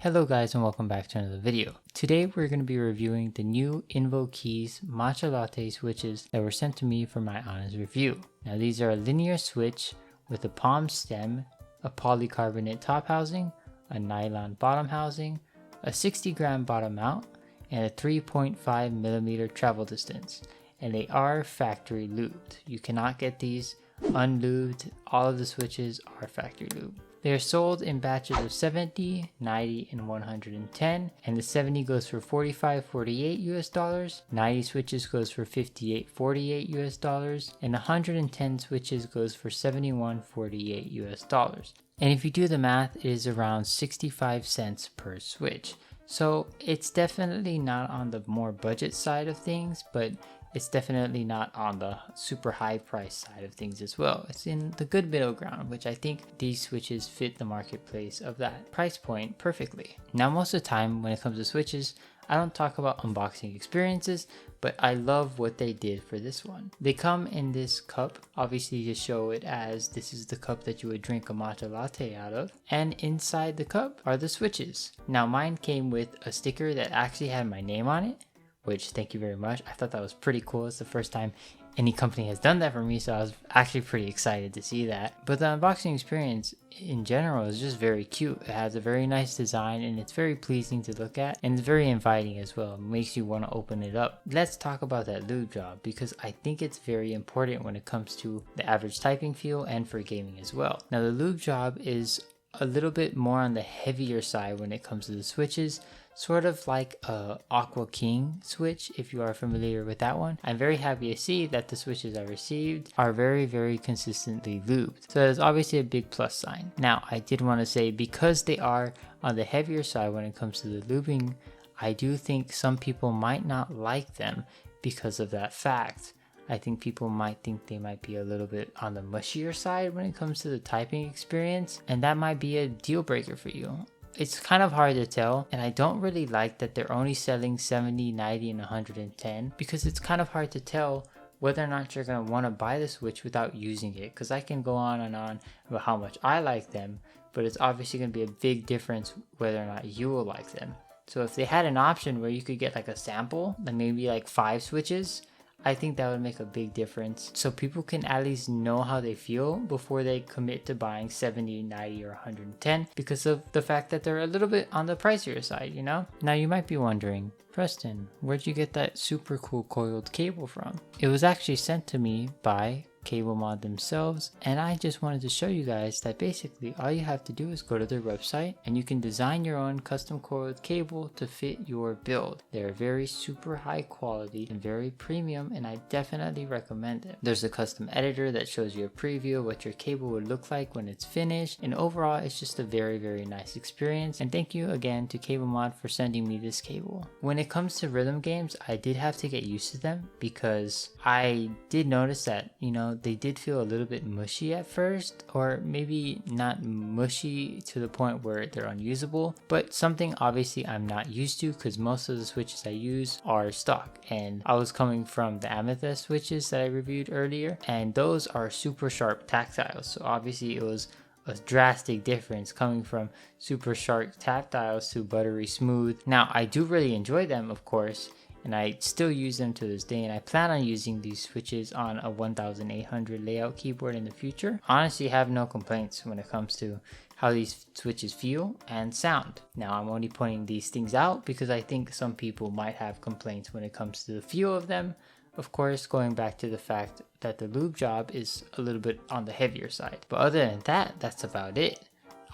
Hello guys and welcome back to another video. Today we're going to be reviewing the new Invokeys Matcha Latte Switches that were sent to me for my honest review. Now these are a linear switch with a palm stem, a polycarbonate top housing, a nylon bottom housing, a 60-gram bottom mount, and a 3.5mm travel distance. And they are factory lubed. You cannot get these unlubed. All of the switches are factory lubed. They are sold in batches of 70, 90, and 110, and the 70 goes for $45.48 US, 90 switches goes for $58.48 US, and 110 switches goes for $71.48 US. And if you do the math, it is around 65 cents per switch. So it's definitely not on the more budget side of things, but it's definitely not on the super high price side of things as well. It's in the good middle ground, which I think these switches fit the marketplace of that price point perfectly. Now, most of the time when it comes to switches, I don't talk about unboxing experiences, but I love what they did for this one. They come in this cup, obviously to show it as this is the cup that you would drink a matcha latte out of. And inside the cup are the switches. Now mine came with a sticker that actually had my name on it, which thank you very much. I thought that was pretty cool. It's the first time any company has done that for me, so I was actually pretty excited to see that. But the unboxing experience in general is just very cute. It has a very nice design and it's very pleasing to look at, and it's very inviting as well. It makes you want to open it up. Let's talk about that lube job, because I think it's very important when it comes to the average typing feel and for gaming as well. Now the lube job is a little bit more on the heavier side when it comes to the switches, sort of like a Aqua King switch, if you are familiar with that one. I'm very happy to see that the switches I received are very consistently lubed, so that's obviously a big plus sign. Now I did want to say, because they are on the heavier side when it comes to the lubing, I do think some people might not like them because of that fact. I think people might think they might be a little bit on the mushier side when it comes to the typing experience, and that might be a deal breaker for you. It's kind of hard to tell, and I don't really like that they're only selling 70, 90, and 110, because it's kind of hard to tell whether or not you're going to want to buy the Switch without using it, because I can go on and on about how much I like them, but it's obviously going to be a big difference whether or not you will like them. So if they had an option where you could get like a sample, like maybe like 5 switches, I think that would make a big difference, so people can at least know how they feel before they commit to buying 70, 90, or 110, because of the fact that they're a little bit on the pricier side, you know? Now you might be wondering, Preston, where'd you get that super cool coiled cable from? It was actually sent to me by CableMod themselves, and I just wanted to show you guys that basically all you have to do is go to their website and you can design your own custom coiled cable to fit your build. They're very super high quality and very premium, and I definitely recommend them. There's a custom editor that shows you a preview of what your cable would look like when it's finished, and overall it's just a very nice experience. And thank you again to CableMod for sending me this cable. When it comes to rhythm games, I did have to get used to them, because I did notice that, you know, they did feel a little bit mushy at first, or maybe not mushy to the point where they're unusable, but something obviously I'm not used to, because most of the switches I use are stock, and I was coming from the Amethyst switches that I reviewed earlier, and those are super sharp tactiles, so obviously it was a drastic difference coming from super sharp tactiles to buttery smooth. Now I do really enjoy them, of course, and I still use them to this day, and I plan on using these switches on a 1800 layout keyboard in the future. Honestly, I have no complaints when it comes to how these switches feel and sound. Now I'm only pointing these things out because I think some people might have complaints when it comes to the feel of them. Of course, going back to the fact that the lube job is a little bit on the heavier side. But other than that, that's about it.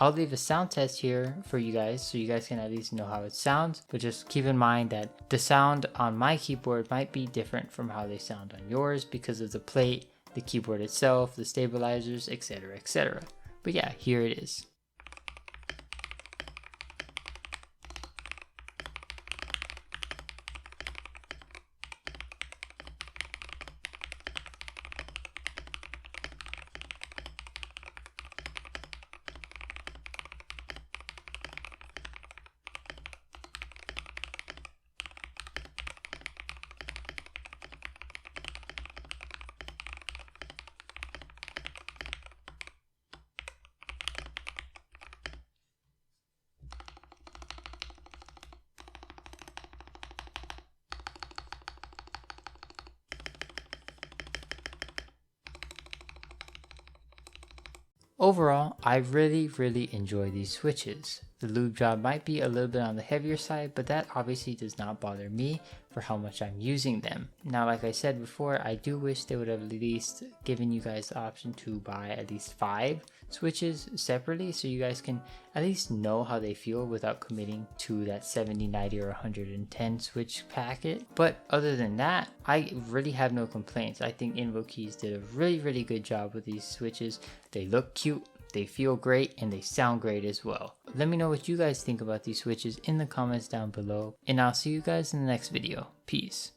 I'll leave a sound test here for you guys so you guys can at least know how it sounds, but just keep in mind that the sound on my keyboard might be different from how they sound on yours because of the plate, the keyboard itself, the stabilizers, etc. But yeah, here it is. Overall, I really enjoy these switches. The lube job might be a little bit on the heavier side, but that obviously does not bother me for how much I'm using them. Now, like I said before, I do wish they would have at least given you guys the option to buy at least 5 switches separately, so you guys can at least know how they feel without committing to that 70, 90, or 110 switch packet. But other than that, I really have no complaints. I think Invokeys did a really good job with these switches. They look cute, they feel great, and they sound great as well. Let me know what you guys think about these switches in the comments down below, and I'll see you guys in the next video. Peace.